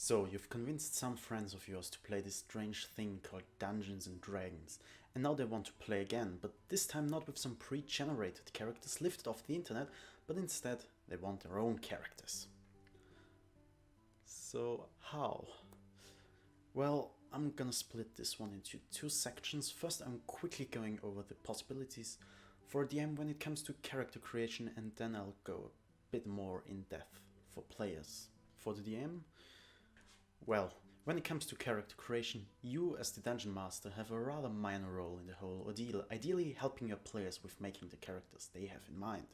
So, you've convinced some friends of yours to play this strange thing called Dungeons and Dragons, and now they want to play again, but this time not with some pre-generated characters lifted off the internet, but instead they want their own characters. So, how? Well, I'm gonna split this one into two sections. First, I'm quickly going over the possibilities for a DM when it comes to character creation, and then I'll go a bit more in depth for players. For the DM, well, when it comes to character creation, you as the Dungeon Master have a rather minor role in the whole ordeal, ideally helping your players with making the characters they have in mind.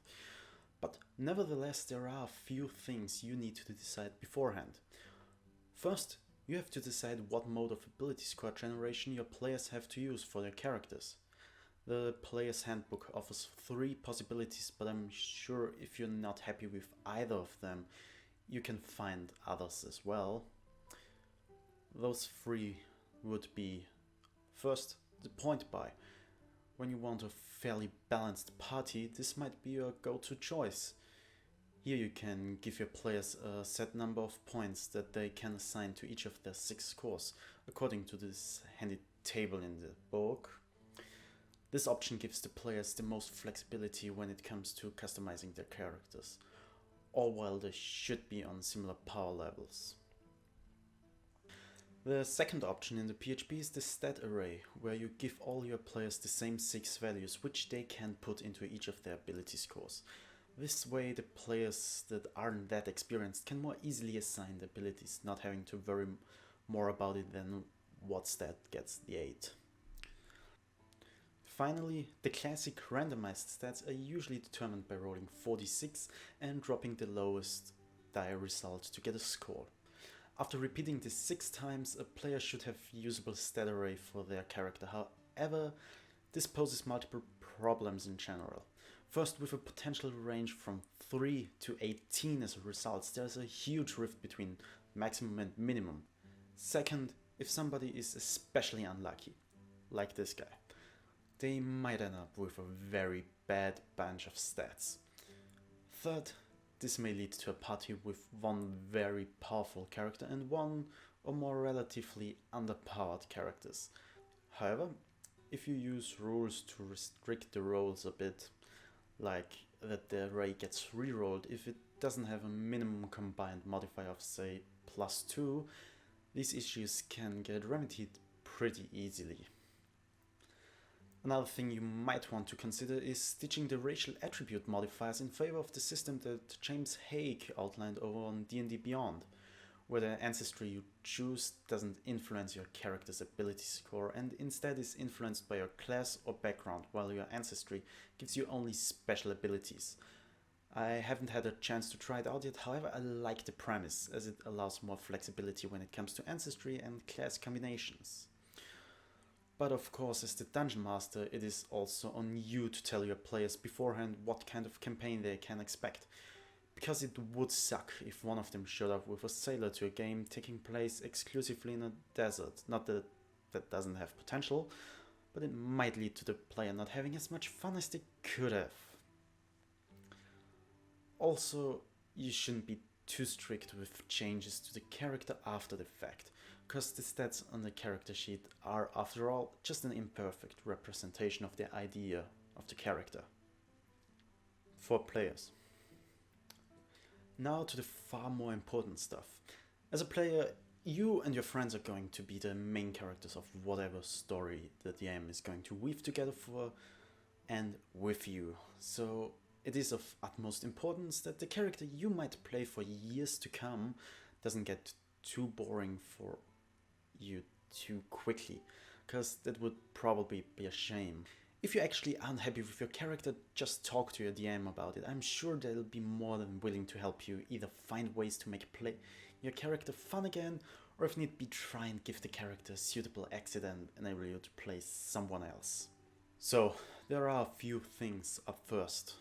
But nevertheless, there are a few things you need to decide beforehand. First, you have to decide what mode of ability score generation your players have to use for their characters. The Player's Handbook offers three possibilities, but I'm sure if you're not happy with either of them, you can find others as well. Those three would be: first, the point buy. When you want a fairly balanced party, this might be your go-to choice. Here you can give your players a set number of points that they can assign to each of their 6 scores, according to this handy table in the book. This option gives the players the most flexibility when it comes to customizing their characters, all while they should be on similar power levels. The second option in the PHP is the stat array, where you give all your players the same 6 values, which they can put into each of their ability scores. This way the players that aren't that experienced can more easily assign the abilities, not having to worry more about it than what stat gets the 8. Finally, the classic randomized stats are usually determined by rolling 4d6 and dropping the lowest die result to get a score. After repeating this 6 times, a player should have usable stat array for their character. However, this poses multiple problems in general. First, with a potential range from 3 to 18 as a result, there's a huge rift between maximum and minimum. Second, if somebody is especially unlucky, like this guy, they might end up with a very bad bunch of stats. Third, this may lead to a party with one very powerful character and one or more relatively underpowered characters. However, if you use rules to restrict the rolls a bit, like that the array gets rerolled if it doesn't have a minimum combined modifier of say +2, these issues can get remedied pretty easily. Another thing you might want to consider is stitching the racial attribute modifiers in favor of the system that James Hague outlined over on D&D Beyond, where the ancestry you choose doesn't influence your character's ability score and instead is influenced by your class or background, while your ancestry gives you only special abilities. I haven't had a chance to try it out yet, however I like the premise, as it allows more flexibility when it comes to ancestry and class combinations. But of course, as the Dungeon Master, it is also on you to tell your players beforehand what kind of campaign they can expect, because it would suck if one of them showed up with a sailor to a game taking place exclusively in a desert. Not that that doesn't have potential, but it might lead to the player not having as much fun as they could have. Also, you shouldn't be too strict with changes to the character after the fact, because the stats on the character sheet are, after all, just an imperfect representation of the idea of the character. For players. Now to the far more important stuff. As a player, you and your friends are going to be the main characters of whatever story the DM is going to weave together for and with you. So it is of utmost importance that the character you might play for years to come doesn't get too boring for you too quickly, because that would probably be a shame. If you're actually unhappy with your character, just talk to your DM about it. I'm sure they'll be more than willing to help you either find ways to make your character fun again, or if need be, try and give the character a suitable exit and enable you to play someone else. So, there are a few things up first.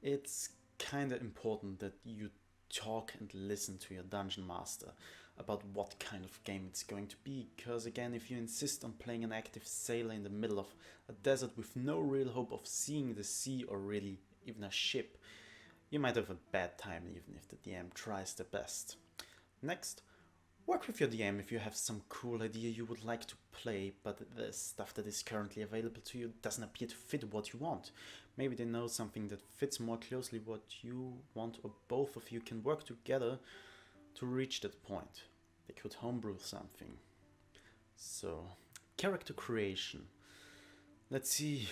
It's kinda important that you talk and listen to your Dungeon Master about what kind of game it's going to be, because again, if you insist on playing an active sailor in the middle of a desert with no real hope of seeing the sea or really even a ship, you might have a bad time even if the DM tries their best. Next, Work with your DM if you have some cool idea you would like to play, but the stuff that is currently available to you doesn't appear to fit what you want. Maybe they know something that fits more closely what you want, or both of you can work together to reach that point. They could homebrew something. So, character creation. Let's see.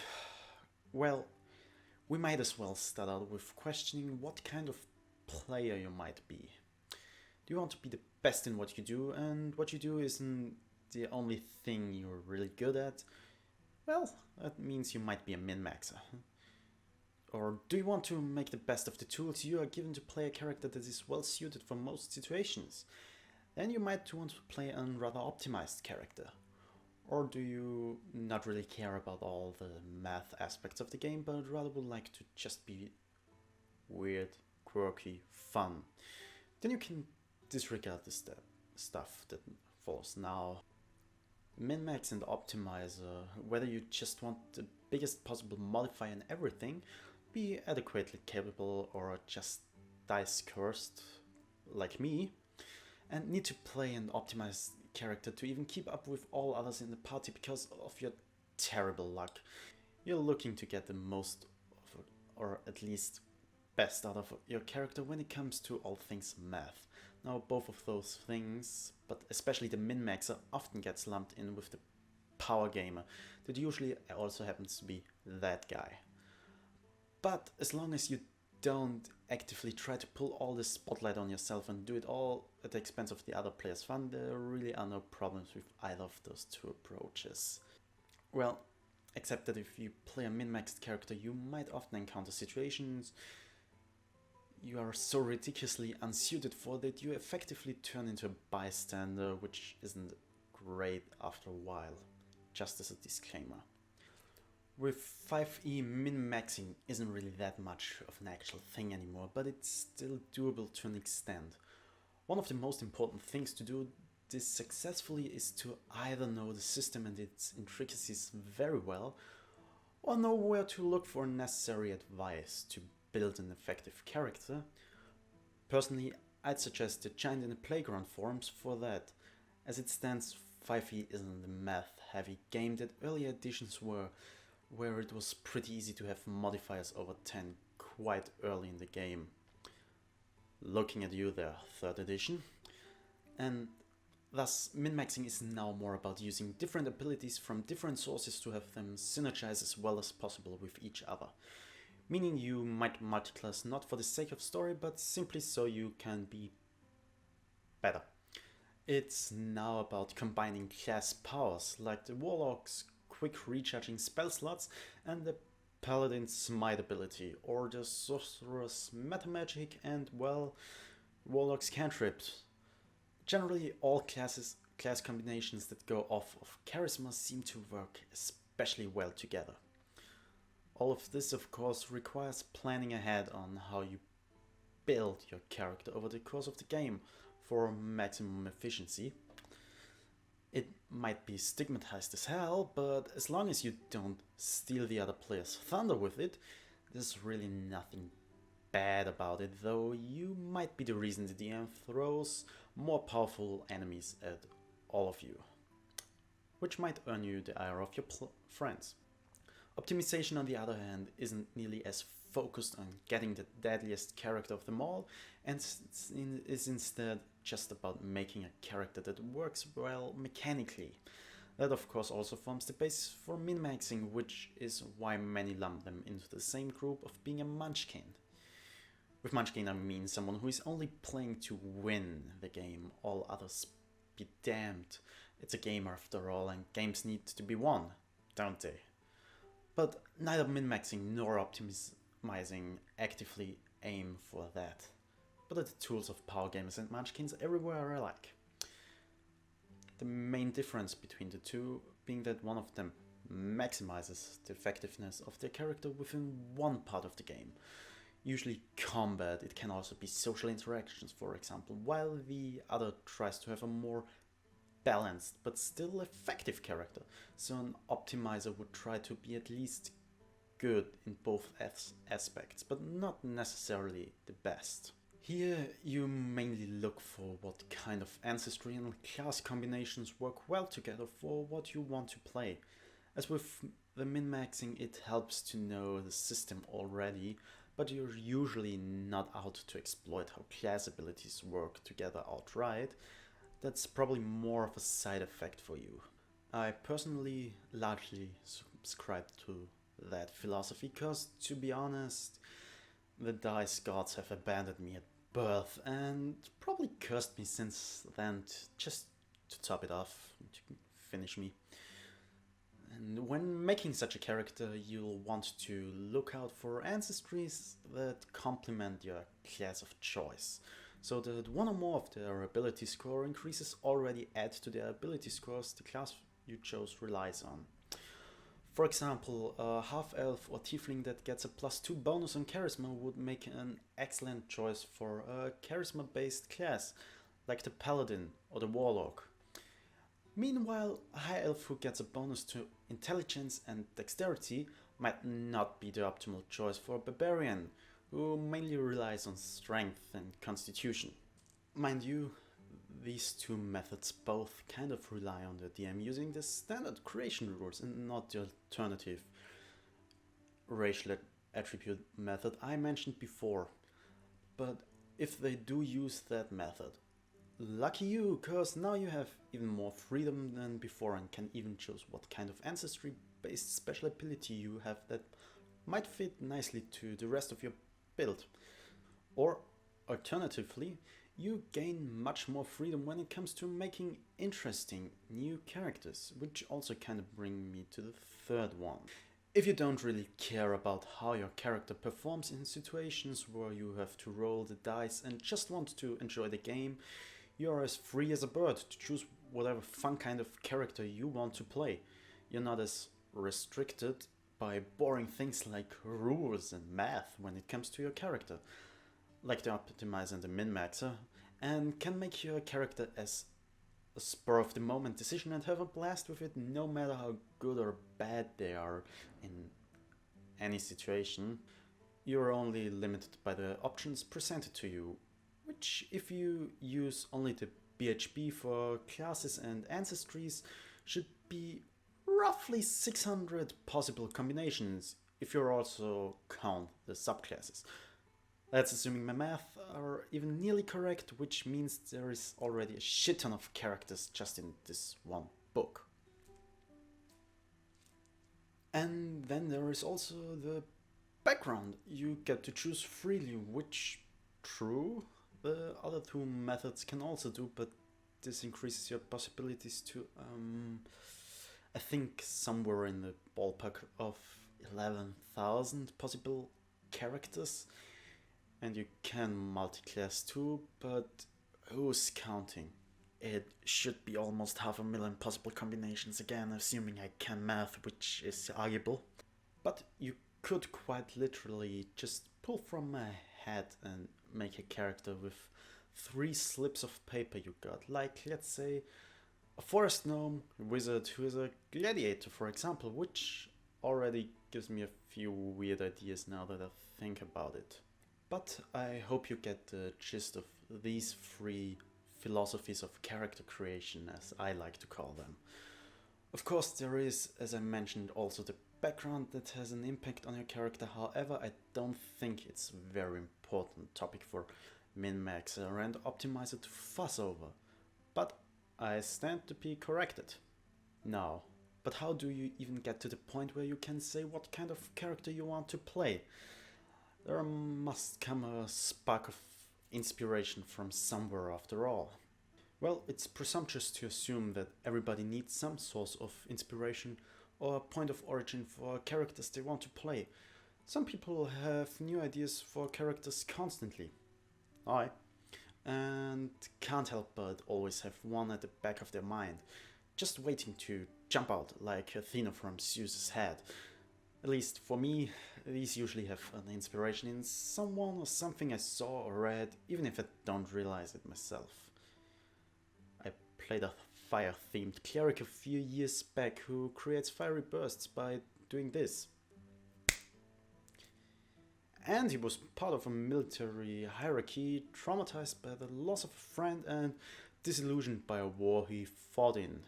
Well, we might as well start out with questioning what kind of player you might be. Do you want to be the best in what you do, and what you do isn't the only thing you're really good at? Well, that means you might be a min-maxer. Or do you want to make the best of the tools you are given to play a character that is well suited for most situations? Then you might want to play a rather optimized character. Or do you not really care about all the math aspects of the game, but rather would like to just be weird, quirky, fun? Then you can disregard the stuff that follows now. Min-max and optimizer, whether you just want the biggest possible modifier in everything, be adequately capable or just dice cursed like me, and need to play an optimized character to even keep up with all others in the party because of your terrible luck. You're looking to get the most of, or at least best out of your character when it comes to all things math. Now both of those things, but especially the min-maxer, often gets lumped in with the power gamer that usually also happens to be that guy. But as long as you don't actively try to pull all the spotlight on yourself and do it all at the expense of the other player's fun, there really are no problems with either of those two approaches. Well, except that if you play a min-maxed character, you might often encounter situations you are so ridiculously unsuited for that you effectively turn into a bystander, which isn't great after a while, just as a disclaimer. With 5e, min-maxing isn't really that much of an actual thing anymore, but it's still doable to an extent. One of the most important things to do this successfully is to either know the system and its intricacies very well, or know where to look for necessary advice to build an effective character. Personally, I'd suggest the Giant in the Playground forums for that. As it stands, 5e isn't a math-heavy game that earlier editions were, where it was pretty easy to have modifiers over 10 quite early in the game. Looking at you there, 3rd edition. And thus, min-maxing is now more about using different abilities from different sources to have them synergize as well as possible with each other. Meaning you might multiclass not for the sake of story, but simply so you can be better. It's now about combining class powers, like the Warlock's quick recharging spell slots and the Paladin's smite ability, or the Sorcerer's meta magic and, well, Warlock's cantrips. Generally, all class combinations that go off of charisma seem to work especially well together. All of this, of course, requires planning ahead on how you build your character over the course of the game for maximum efficiency. It might be stigmatized as hell, but as long as you don't steal the other player's thunder with it, there's really nothing bad about it, though you might be the reason the DM throws more powerful enemies at all of you, which might earn you the ire of your friends. Optimization, on the other hand, isn't nearly as focused on getting the deadliest character of them all, and is instead just about making a character that works well mechanically. That of course also forms the basis for min-maxing, which is why many lump them into the same group of being a munchkin. With munchkin I mean someone who is only playing to win the game, all others be damned. It's a game after all, and games need to be won, don't they? But neither min-maxing nor optimizing actively aim for that, but are the tools of power gamers and munchkins everywhere alike. The main difference between the two being that one of them maximizes the effectiveness of their character within one part of the game, usually combat. It can also be social interactions, for example, while the other tries to have a more balanced but still effective character. So an optimizer would try to be at least good in both aspects, but not necessarily the best. Here you mainly look for what kind of ancestry and class combinations work well together for what you want to play. As with the min-maxing, it helps to know the system already, but you're usually not out to exploit how class abilities work together outright. That's probably more of a side effect for you. I personally largely subscribe to that philosophy because, to be honest, the dice gods have abandoned me at birth and probably cursed me since then, just to top it off, to finish me. And when making such a character, you'll want to look out for ancestries that complement your class of choice, so that one or more of their ability score increases already add to their ability scores the class you chose relies on. For example, a half-elf or tiefling that gets a +2 bonus on charisma would make an excellent choice for a charisma-based class, like the paladin or the warlock. Meanwhile, a high elf who gets a bonus to intelligence and dexterity might not be the optimal choice for a barbarian, who mainly relies on strength and constitution. Mind you, these two methods both kind of rely on the DM using the standard creation rules and not the alternative racial attribute method I mentioned before. But if they do use that method, lucky you, cause now you have even more freedom than before and can even choose what kind of ancestry based special ability you have that might fit nicely to the rest of your build. Or alternatively, you gain much more freedom when it comes to making interesting new characters, which also kind of bring me to the third one. If you don't really care about how your character performs in situations where you have to roll the dice and just want to enjoy the game, you are as free as a bird to choose whatever fun kind of character you want to play. You're not as restricted by boring things like rules and math when it comes to your character, like the optimizer and the min-maxer, and can make your character as a spur of the moment decision and have a blast with it no matter how good or bad they are in any situation. You're only limited by the options presented to you, which, if you use only the BHB for classes and ancestries, should be roughly 600 possible combinations if you also count the subclasses. That's assuming my math are even nearly correct, which means there is already a shit ton of characters just in this one book. And then there is also the background. You get to choose freely, which, true, the other two methods can also do, but this increases your possibilities to, I think, somewhere in the ballpark of 11,000 possible characters. And you can multi-class too, but who's counting? It should be almost 500,000 possible combinations again, assuming I can math, which is arguable. But you could quite literally just pull from a hat and make a character with 3 slips of paper you got. Like, let's say, a forest gnome, a wizard who is a gladiator, for example, which already gives me a few weird ideas now that I think about it. But I hope you get the gist of these 3 philosophies of character creation, as I like to call them. Of course, there is, as I mentioned, also the background that has an impact on your character. However, I don't think it's a very important topic for min-maxer and optimizer to fuss over. But I stand to be corrected. Now, but how do you even get to the point where you can say what kind of character you want to play? There must come a spark of inspiration from somewhere after all. Well, it's presumptuous to assume that everybody needs some source of inspiration or a point of origin for characters they want to play. Some people have new ideas for characters constantly. And can't help but always have one at the back of their mind, just waiting to jump out like Athena from Zeus's head. At least for me, these usually have an inspiration in someone or something I saw or read, even if I don't realize it myself. I played a fire-themed cleric a few years back who creates fiery bursts by doing this. and he was part of a military hierarchy, traumatized by the loss of a friend and disillusioned by a war he fought in.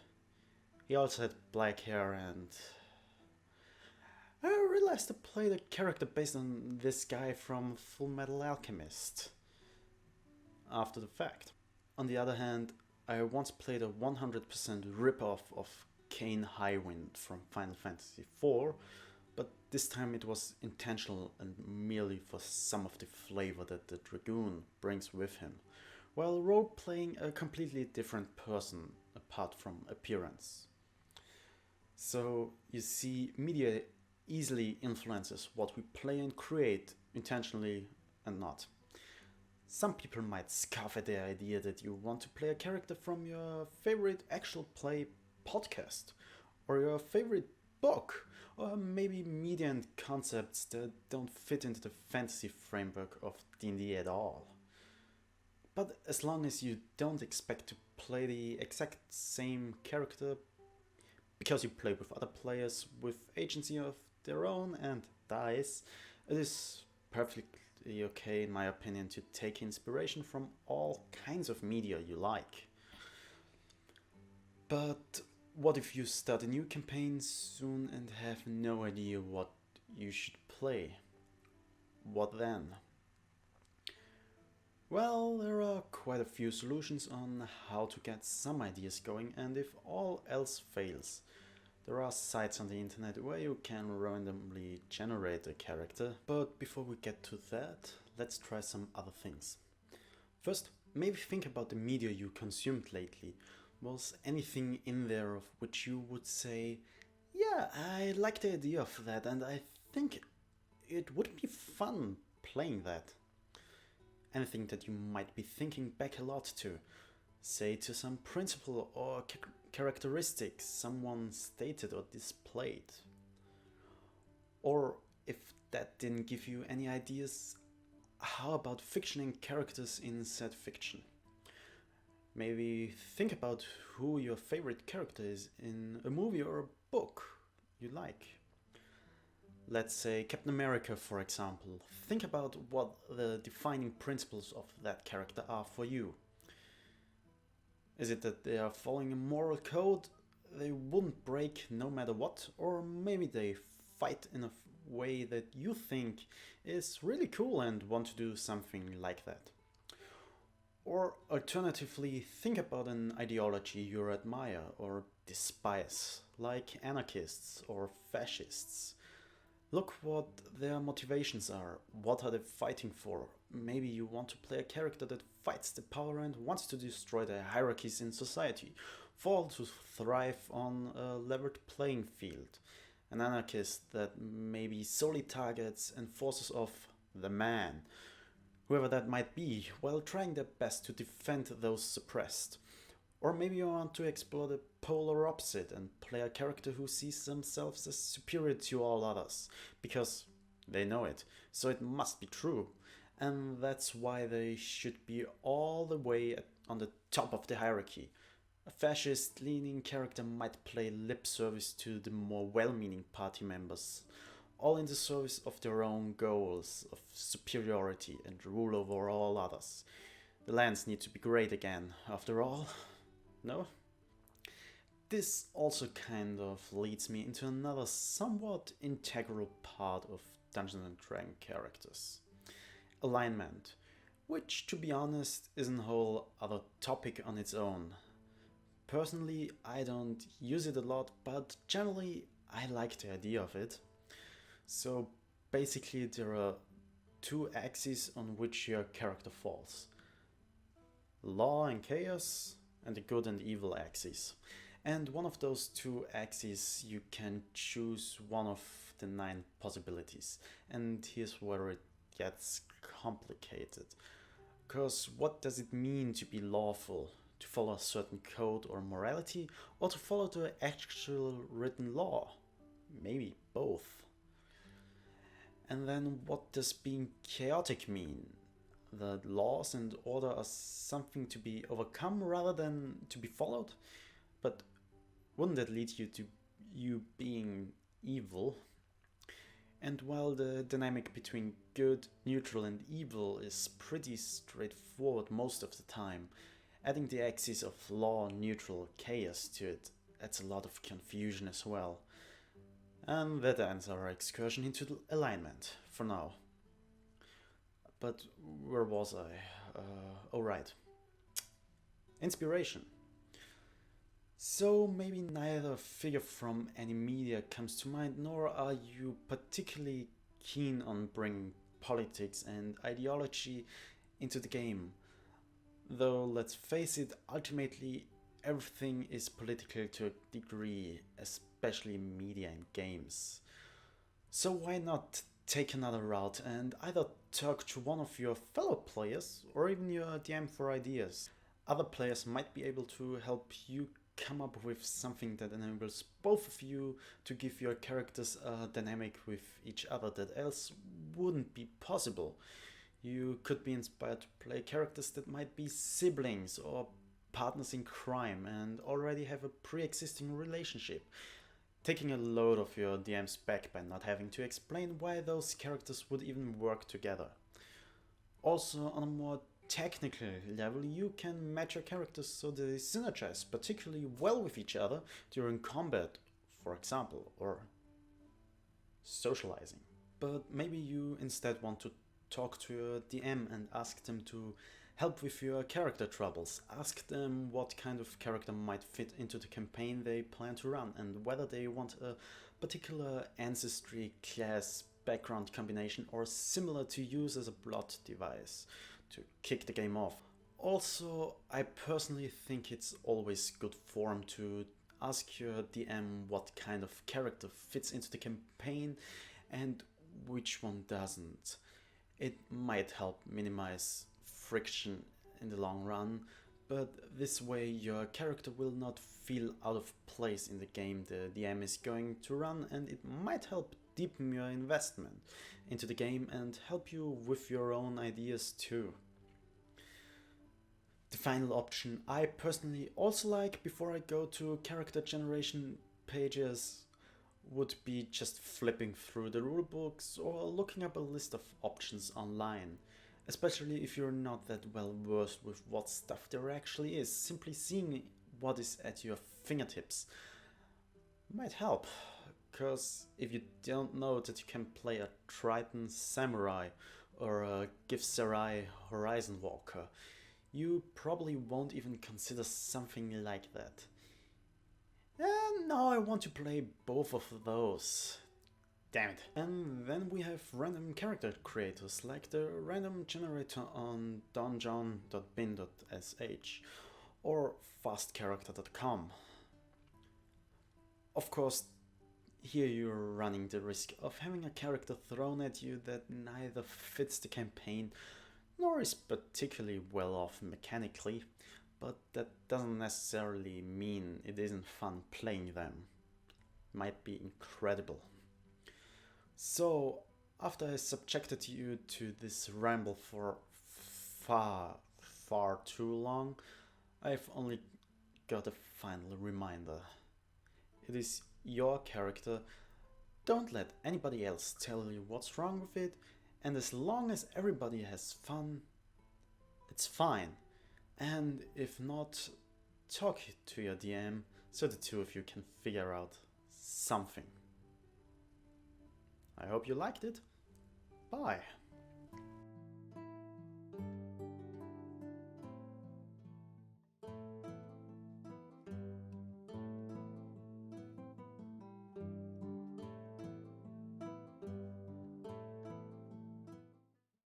He also had black hair, and I realized I played a character based on this guy from Full Metal Alchemist after the fact. On the other hand, I once played a 100% rip-off of Kane Highwind from Final Fantasy IV, but this time it was intentional and merely for some of the flavor that the Dragoon brings with him, while role-playing a completely different person apart from appearance. So you see, media easily influences what we play and create, intentionally and not. Some people might scoff at the idea that you want to play a character from your favorite actual play podcast, or your favorite book, or maybe media and concepts that don't fit into the fantasy framework of D&D at all. But as long as you don't expect to play the exact same character because you play with other players with agency of their own and dice, it is perfectly okay, in my opinion, to take inspiration from all kinds of media you like. But what if you start a new campaign soon and have no idea what you should play? What then? Well, there are quite a few solutions on how to get some ideas going, and if all else fails, there are sites on the internet where you can randomly generate a character. But before we get to that, let's try some other things. First, maybe think about the media you consumed lately. Was anything in there of which you would say, yeah, I like the idea of that and I think it would be fun playing that? Anything that you might be thinking back a lot to, say to some principle or characteristics someone stated or displayed. Or if that didn't give you any ideas, how about fictioning characters in said fiction? Maybe think about who your favorite character is in a movie or a book you like. Let's say Captain America, for example. Think about what the defining principles of that character are for you. Is it that they are following a moral code they wouldn't break no matter what? Or maybe they fight in a way that you think is really cool and want to do something like that. Or alternatively, think about an ideology you admire or despise, like anarchists or fascists. Look what their motivations are. What are they fighting for? Maybe you want to play a character that fights the power and wants to destroy the hierarchies in society, for all to thrive on a leveled playing field. An anarchist that maybe solely targets enforcers of the man, whoever that might be, while trying their best to defend those suppressed. Or maybe you want to explore the polar opposite and play a character who sees themselves as superior to all others, because they know it, so it must be true. And that's why they should be all the way on the top of the hierarchy. A fascist-leaning character might play lip service to the more well-meaning party members, all in the service of their own goals of superiority and rule over all others. The lands need to be great again, after all. No? This also kind of leads me into another somewhat integral part of Dungeons and Dragons characters. Alignment, which to be honest is a whole other topic on its own. Personally, I don't use it a lot, but generally I like the idea of it. So basically there are two axes on which your character falls. Law and chaos, and the good and evil axis. And one of those two axes you can choose one of the 9 possibilities. And here's where it gets complicated. Because what does it mean to be lawful? To follow a certain code or morality, or to follow the actual written law? Maybe both. And then what does being chaotic mean? The laws and order are something to be overcome rather than to be followed? But wouldn't that lead you to you being evil? And while the dynamic between good, neutral, and evil is pretty straightforward most of the time, adding the axis of law, neutral, chaos to it adds a lot of confusion as well. And that ends our excursion into the alignment for now. But where was I? Right. Inspiration. So maybe neither figure from any media comes to mind, nor are you particularly keen on bringing politics and ideology into the game. Though let's face it, ultimately everything is political to a degree, especially media and games. So why not take another route and either talk to one of your fellow players or even your DM for ideas? Other players might be able to help you come up with something that enables both of you to give your characters a dynamic with each other that else wouldn't be possible. You could be inspired to play characters that might be siblings or partners in crime and already have a pre-existing relationship, taking a load off your DM's back by not having to explain why those characters would even work together. Also, on a more technical level, you can match your characters so they synergize particularly well with each other during combat, for example, or socializing. But maybe you instead want to talk to your DM and ask them to help with your character troubles. Ask them what kind of character might fit into the campaign they plan to run and whether they want a particular ancestry, class, background combination or similar to use as a plot device to kick the game off. Also, I personally think it's always good form to ask your DM what kind of character fits into the campaign and which one doesn't. It might help minimize friction in the long run, but this way your character will not feel out of place in the game the DM is going to run, and it might help deepen your investment into the game and help you with your own ideas too. The final option I personally also like before I go to character generation pages would be just flipping through the rulebooks or looking up a list of options online. Especially if you're not that well versed with what stuff there actually is, simply seeing what is at your fingertips might help. Because if you don't know that you can play a Triton Samurai or a Githzerai Horizon Walker, you probably won't even consider something like that. And now I want to play both of those. Damn it. And then we have random character creators like the random generator on donjon.bin.sh or fastcharacter.com. Of course, here you're running the risk of having a character thrown at you that neither fits the campaign nor is particularly well off mechanically, but that doesn't necessarily mean it isn't fun playing them. Might be incredible. So, after I subjected you to this ramble for far too long, I've only got a final reminder. It is your character. Don't let anybody else tell you what's wrong with it, and as long as everybody has fun, it's fine. And if not, talk to your DM so the two of you can figure out something. I hope you liked it. Bye.